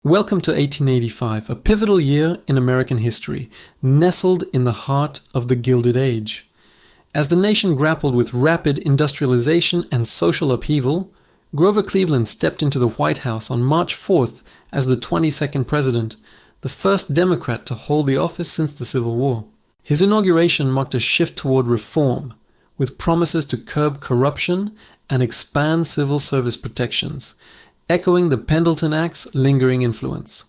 Welcome to 1885, a pivotal year in American history, nestled in the heart of the Gilded Age. As the nation grappled with rapid industrialization and social upheaval, Grover Cleveland stepped into the White House on March 4th as the 22nd president, the first Democrat to hold the office since the Civil War. His inauguration marked a shift toward reform, with promises to curb corruption and expand civil service protections, echoing the Pendleton Act's lingering influence.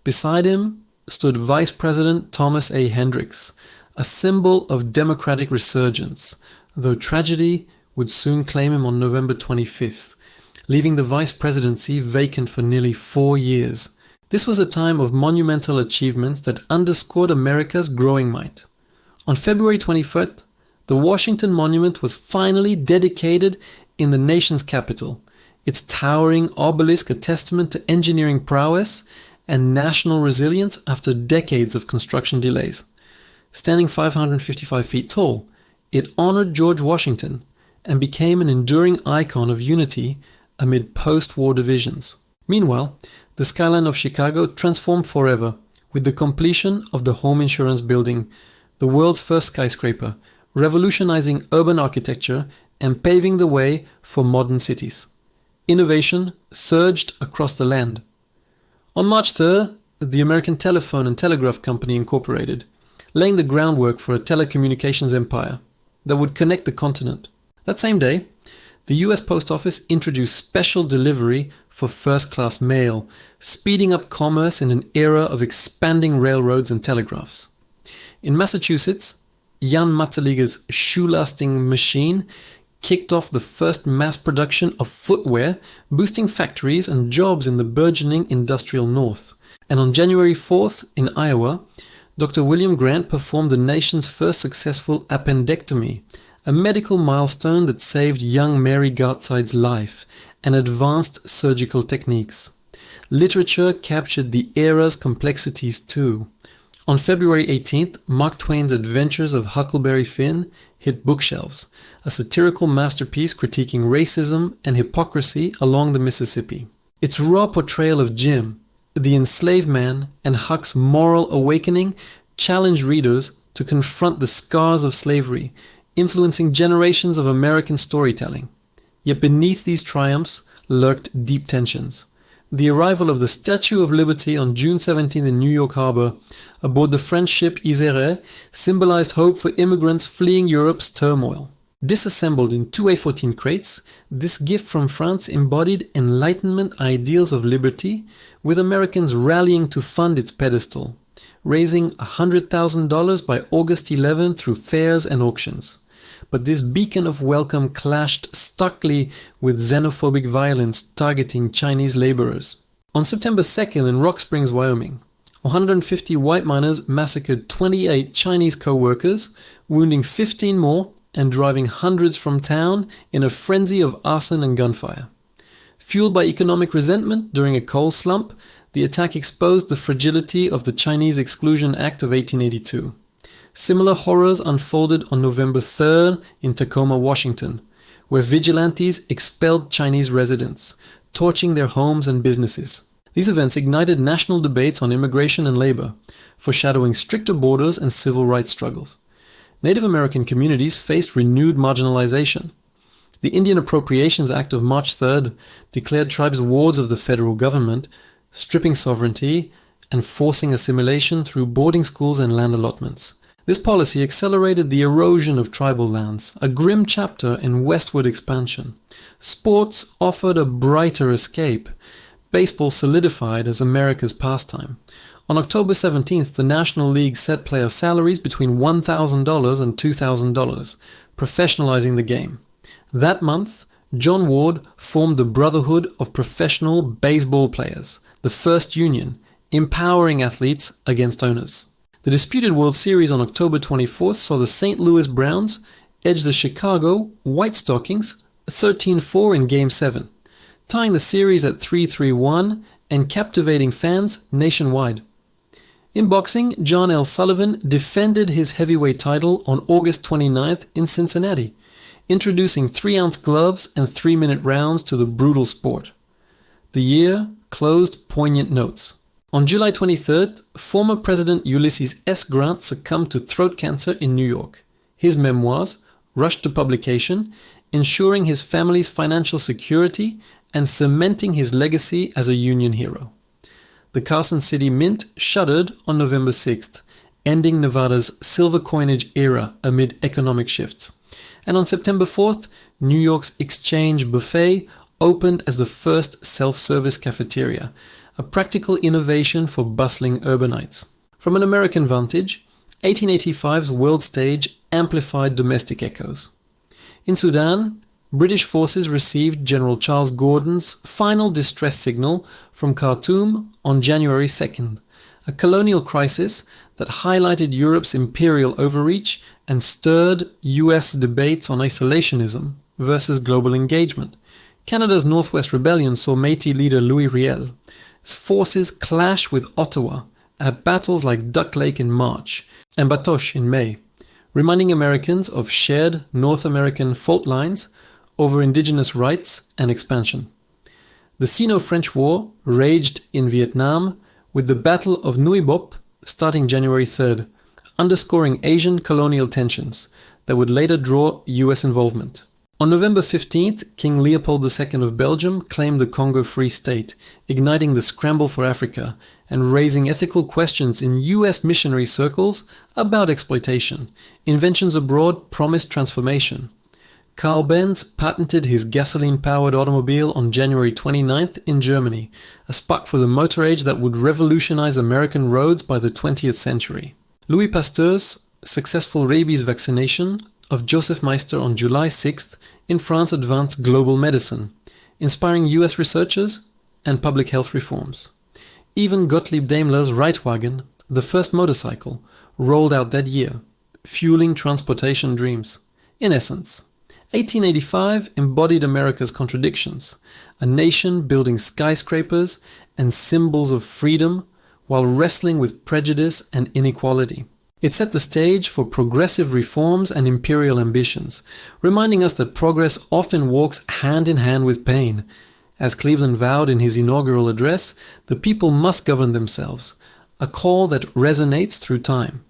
Beside him stood Vice President Thomas A. Hendricks, a symbol of Democratic resurgence, though tragedy would soon claim him on November 25th, leaving the vice presidency vacant for nearly 4 years. This was a time of monumental achievements that underscored America's growing might. On February 21st, the Washington Monument was finally dedicated in the nation's capital, its towering obelisk a testament to engineering prowess and national resilience after decades of construction delays. Standing 555 feet tall, it honored George Washington and became an enduring icon of unity amid post-war divisions. Meanwhile, the skyline of Chicago transformed forever with the completion of the home insurance building, the world's first skyscraper, revolutionizing urban architecture and paving the way for modern cities. Innovation surged across the land. On March 3rd, the American Telephone and Telegraph Company incorporated, laying the groundwork for a telecommunications empire that would connect the continent. That same day, the US Post Office introduced special delivery for first-class mail, speeding up commerce in an era of expanding railroads and telegraphs. In Massachusetts, Jan Matzeliger's shoe-lasting machine kicked off the first mass production of footwear, boosting factories and jobs in the burgeoning industrial north. And on January 4th in Iowa, Dr. William Grant performed the nation's first successful appendectomy, a medical milestone that saved young Mary Gartside's life and advanced surgical techniques. Literature captured the era's complexities too. On February 18th, Mark Twain's Adventures of Huckleberry Finn hit bookshelves, a satirical masterpiece critiquing racism and hypocrisy along the Mississippi. Its raw portrayal of Jim, the enslaved man, and Huck's moral awakening challenged readers to confront the scars of slavery, influencing generations of American storytelling. Yet beneath these triumphs lurked deep tensions. The arrival of the Statue of Liberty on June 17th in New York Harbor aboard the French ship Isère symbolized hope for immigrants fleeing Europe's turmoil. Disassembled in two A-14 crates, this gift from France embodied Enlightenment ideals of liberty, with Americans rallying to fund its pedestal, raising $100,000 by August 11 through fairs and auctions. But this beacon of welcome clashed starkly with xenophobic violence targeting Chinese laborers. On September 2nd in Rock Springs, Wyoming, 150 white miners massacred 28 Chinese co-workers, wounding 15 more and driving hundreds from town in a frenzy of arson and gunfire. Fueled by economic resentment during a coal slump, the attack exposed the fragility of the Chinese Exclusion Act of 1882. Similar horrors unfolded on November 3rd in Tacoma, Washington, where vigilantes expelled Chinese residents, torching their homes and businesses. These events ignited national debates on immigration and labor, foreshadowing stricter borders and civil rights struggles. Native American communities faced renewed marginalization. The Indian Appropriations Act of March 3rd declared tribes wards of the federal government, stripping sovereignty and forcing assimilation through boarding schools and land allotments. This policy accelerated the erosion of tribal lands, a grim chapter in westward expansion. Sports offered a brighter escape. Baseball solidified as America's pastime. On October 17th, the National League set player salaries between $1,000 and $2,000, professionalizing the game. That month, John Ward formed the Brotherhood of Professional Baseball Players, the first union, empowering athletes against owners. The disputed World Series on October 24th saw the St. Louis Browns edge the Chicago White Stockings 13-4 in Game 7, tying the series at 3-3-1 and captivating fans nationwide. In boxing, John L. Sullivan defended his heavyweight title on August 29th in Cincinnati, introducing 3-ounce gloves and 3-minute rounds to the brutal sport. The year closed poignant notes. On July 23rd, former President Ulysses S. Grant succumbed to throat cancer in New York. His memoirs rushed to publication, ensuring his family's financial security and cementing his legacy as a Union hero. The Carson City Mint shuttered on November 6th, ending Nevada's silver coinage era amid economic shifts. And on September 4th, New York's Exchange Buffet opened as the first self-service cafeteria, a practical innovation for bustling urbanites. From an American vantage, 1885's world stage amplified domestic echoes. In Sudan, British forces received General Charles Gordon's final distress signal from Khartoum on January 2nd, a colonial crisis that highlighted Europe's imperial overreach and stirred US debates on isolationism versus global engagement. Canada's Northwest Rebellion saw Métis leader Louis Riel's forces clash with Ottawa at battles like Duck Lake in March and Batoche in May, reminding Americans of shared North American fault lines over indigenous rights and expansion. The Sino-French War raged in Vietnam, with the Battle of Nui Bop starting January 3rd, underscoring Asian colonial tensions that would later draw US involvement. On November 15th, King Leopold II of Belgium claimed the Congo Free State, igniting the scramble for Africa and raising ethical questions in US missionary circles about exploitation. Inventions abroad promised transformation. Carl Benz patented his gasoline-powered automobile on January 29th in Germany, a spark for the motor age that would revolutionize American roads by the 20th century. Louis Pasteur's successful rabies vaccination of Joseph Meister on July 6th in France advanced global medicine, inspiring US researchers and public health reforms. Even Gottlieb Daimler's Reitwagen, the first motorcycle, rolled out that year, fueling transportation dreams. In essence, 1885 embodied America's contradictions, a nation building skyscrapers and symbols of freedom while wrestling with prejudice and inequality. It set the stage for progressive reforms and imperial ambitions, reminding us that progress often walks hand in hand with pain. As Cleveland vowed in his inaugural address, the people must govern themselves, a call that resonates through time.